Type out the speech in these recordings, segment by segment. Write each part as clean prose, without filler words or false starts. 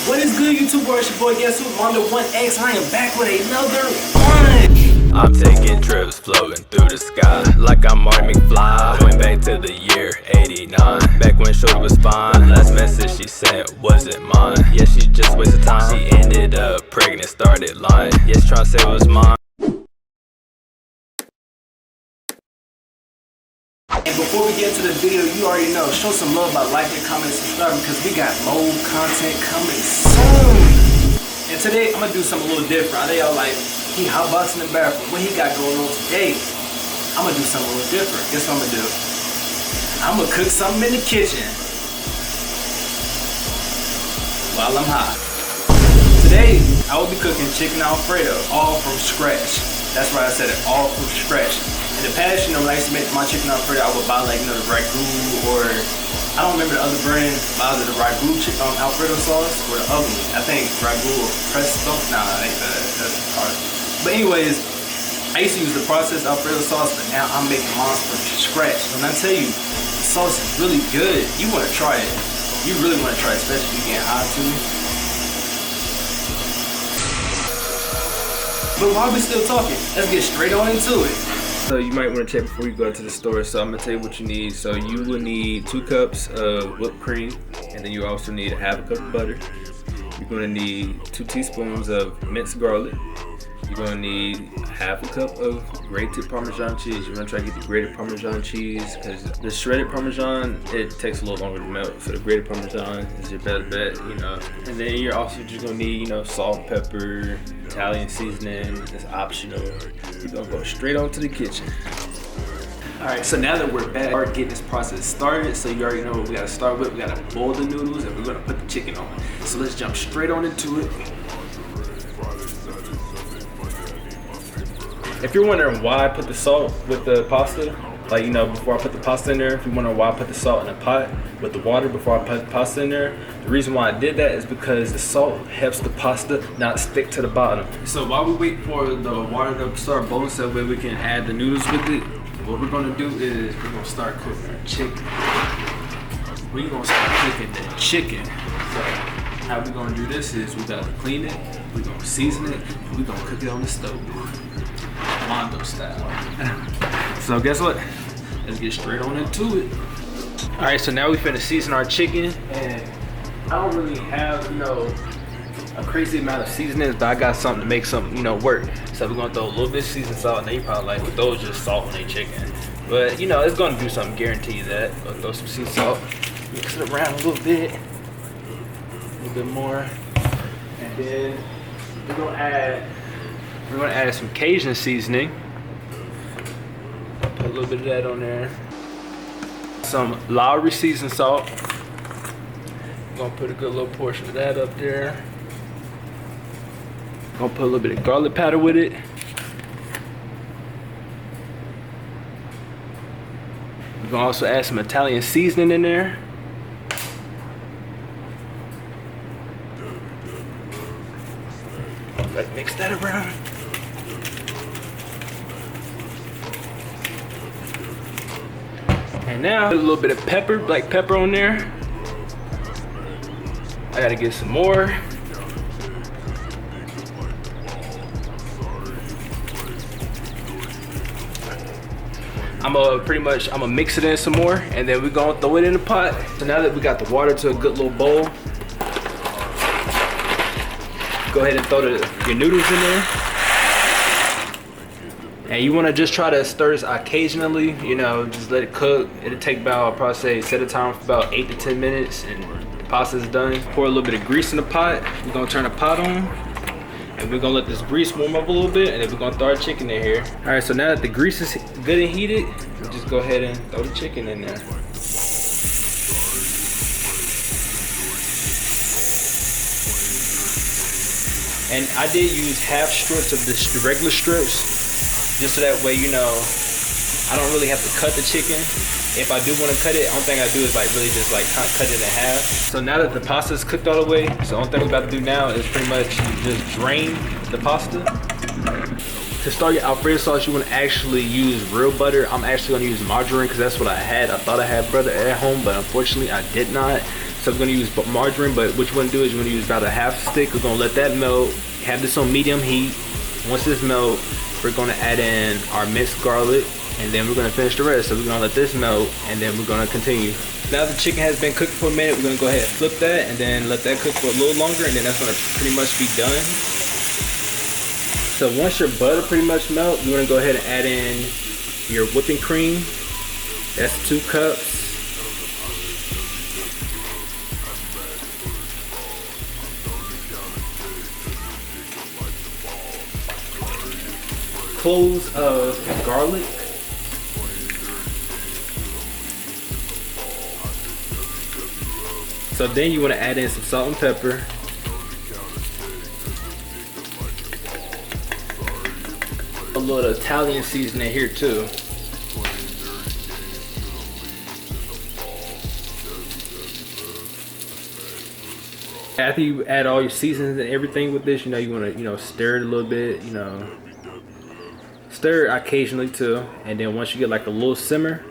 What is good, YouTube? It's your boy, guess who? Mondo 1X. I am back with another one. I'm taking trips floating through the sky like I'm Marty McFly. Went back to the year 89, back when Shorty was fine. Last message she sent wasn't mine. Yeah, she just wasted time. She ended up pregnant, started lying. Yeah, she trying to say it was mine. And before we get into the video, you already know, show some love by liking, commenting, subscribing, because we got more content coming soon. And today, I'm going to do something a little different. I know y'all like, he hotboxing in the bathroom. What he got going on today? I'm going to do something a little different. Guess what I'm going to do? I'm going to cook something in the kitchen while I'm hot. Today, I will be cooking Chicken Alfredo, all from scratch. That's right, I said it, all from scratch. In the past, you know, when I used to make my Chicken Alfredo, I would buy like, you know, the ragu, or I don't remember the other brand, but either the ragu Alfredo sauce or the other one. I think ragu or presto. Nah, I think that's hard. But anyways, I used to use the processed Alfredo sauce, but now I'm making mine from scratch. And I tell you, the sauce is really good. You want to try it. You really want to try it, especially if you get hot too. But while we still talking, let's get straight on into it. So you might want to check before you go to the store. So I'm gonna tell you what you need. So you will need 2 cups of whipped cream, and then you also need ½ a cup of butter. You're gonna need 2 teaspoons of minced garlic. You're gonna need ½ a cup of grated Parmesan cheese. You're gonna try to get the grated Parmesan cheese because the shredded Parmesan, it takes a little longer to melt. So the grated Parmesan is your better bet, you know. And then you're also just gonna need, you know, salt, pepper, Italian seasoning. It's optional. We're gonna go straight on to the kitchen. All right, so now that we're back, start getting this process started. So you already know what we gotta start with. We gotta boil the noodles and we're gonna put the chicken on. So let's jump straight on into it. If you're wondering why I put the salt with the pasta, like, you know, before I put the pasta in there, if you're wondering why I put the salt in a pot with the water before I put the pasta in there, the reason why I did that is because the salt helps the pasta not stick to the bottom. So while we wait for the water to start boiling so that way we can add the noodles with it, what we're gonna do is we're gonna start cooking our chicken. We're gonna start cooking the chicken. So how we're gonna do this is we gotta clean it, we're gonna season it, and we're gonna cook it on the stove. Mondo style. So guess what? Let's get straight on into it. All right, so now we finna season our chicken, and I don't really have, you know, a crazy amount of seasonings, but I got something to make something, you know, work. So we're gonna throw a little bit of seasoned salt, and they probably like, with those just salt on their chicken. But you know, it's gonna do something, guarantee you that. We'll throw some seasoned salt, mix it around a little bit more, and then we're gonna add some Cajun seasoning. Put a little bit of that on there. Some Lowry seasoned salt. Gonna put a good little portion of that up there. Gonna put a little bit of garlic powder with it. We're gonna also add some Italian seasoning in there. Let's mix that around. And now, put a little bit of pepper, black pepper on there. I gotta get some more. I'm gonna mix it in some more, and then we're gonna throw it in the pot. So now that we got the water to a good little bowl, go ahead and throw your noodles in there. And you want to just try to stir this occasionally, you know, just let it cook. It'll take about, I'll probably say, set a timer for about 8 to 10 minutes, and the pasta's done. Pour a little bit of grease in the pot. We're gonna turn the pot on, and we're gonna let this grease warm up a little bit, and then we're gonna throw our chicken in here. All right, so now that the grease is good and heated, we'll just go ahead and throw the chicken in there. And I did use half strips of the regular strips, just so that way, you know, I don't really have to cut the chicken. If I do want to cut it, the only thing I do is like really just like cut it in half. So now that the pasta is cooked all the way, so the only thing we're about to do now is pretty much just drain the pasta. To start your Alfredo sauce, you want to actually use real butter. I'm actually going to use margarine because that's what I had. I thought I had butter at home, but unfortunately I did not. So we're gonna use margarine, but what you wanna do is you're gonna use about a half stick. We're gonna let that melt, have this on medium heat. Once this melt, we're gonna add in our minced garlic, and then we're gonna finish the rest. So we're gonna let this melt, and then we're gonna continue. Now the chicken has been cooked for a minute, we're gonna go ahead and flip that, and then let that cook for a little longer, and then that's gonna pretty much be done. So once your butter pretty much melts, you're gonna go ahead and add in your whipping cream. That's 2 cups. Cloves of garlic. So then you want to add in some salt and pepper. A little Italian seasoning here too. After you add all your seasonings and everything with this, you know, you want to, stir it a little bit, stir it occasionally too. And then once you get like a little simmer,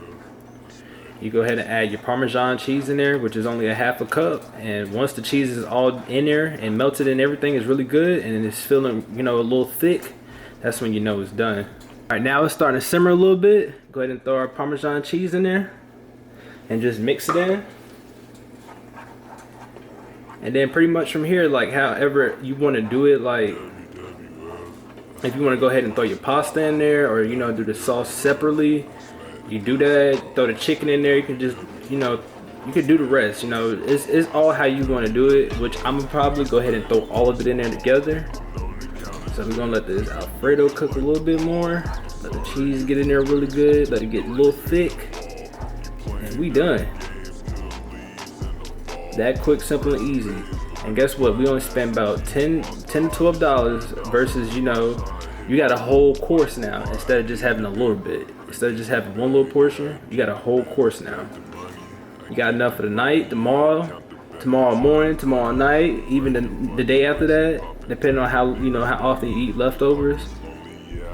you go ahead and add your Parmesan cheese in there, which is only a half a cup. And once the cheese is all in there and melted and everything is really good and it's feeling, a little thick, that's when you know it's done. All right, now it's starting to simmer a little bit. Go ahead and throw our Parmesan cheese in there and just mix it in. And then pretty much from here, like however you want to do it, like if you want to go ahead and throw your pasta in there, or do the sauce separately, you do that. Throw the chicken in there. You can just you can do the rest. It's all how you want to do it, which I'm gonna probably go ahead and throw all of it in there together. So we're gonna let this Alfredo cook a little bit more, let the cheese get in there really good, let it get a little thick, and we done. That quick, simple, and easy. And guess what? We only spent about $10 to $12 versus, you got a whole course now instead of just having a little bit. Instead of just having one little portion, you got a whole course now. You got enough for the night, tomorrow morning, tomorrow night, even the day after that, depending on how, how often you eat leftovers.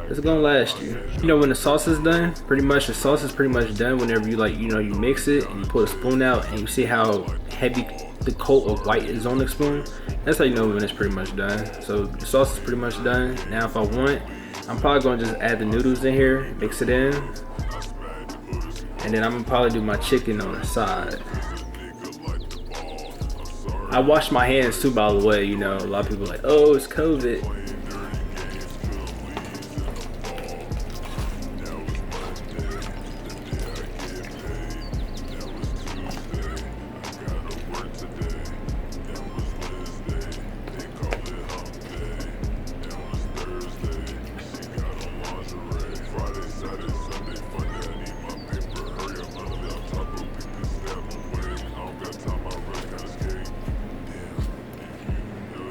It's gonna last you. When the sauce is done, the sauce is pretty much done whenever you you mix it and you pull a spoon out and you see how heavy the coat of white is on the spoon. That's how you know when it's pretty much done. So the sauce is pretty much done. Now if I want, I'm probably gonna just add the noodles in here, mix it in, and then I'm gonna probably do my chicken on the side. I wash my hands too, by the way. A lot of people are like, oh, it's COVID.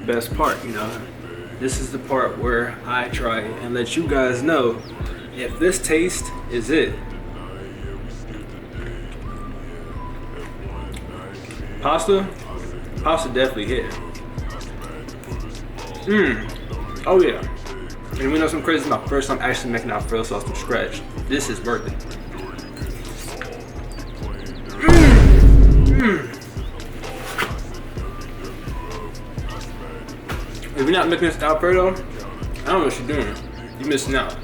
Best part, this is the part where I try and let you guys know if this taste is it. Pasta definitely hit. Oh yeah. And we know some crazy. It's my first time actually making Alfredo sauce from scratch. This is worth it. If you're not making this Alfredo, I don't know what you're doing. You're missing out.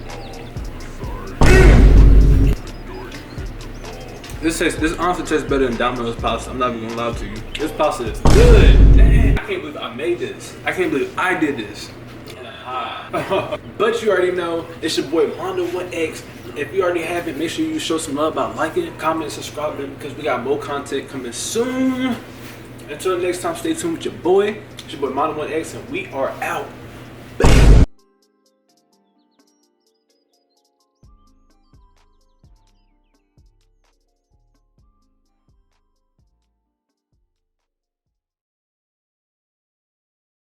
This honestly tastes better than Domino's pasta. I'm not even gonna lie to you. This pasta is good. Dang, I can't believe I made this. I can't believe I did this. But you already know, it's your boy Mondo1X. If you already have it, make sure you show some love by liking, comment, and subscribing, because we got more content coming soon. Until next time, stay tuned with your boy. It's your boy Mondo1X, and we are out. Bam.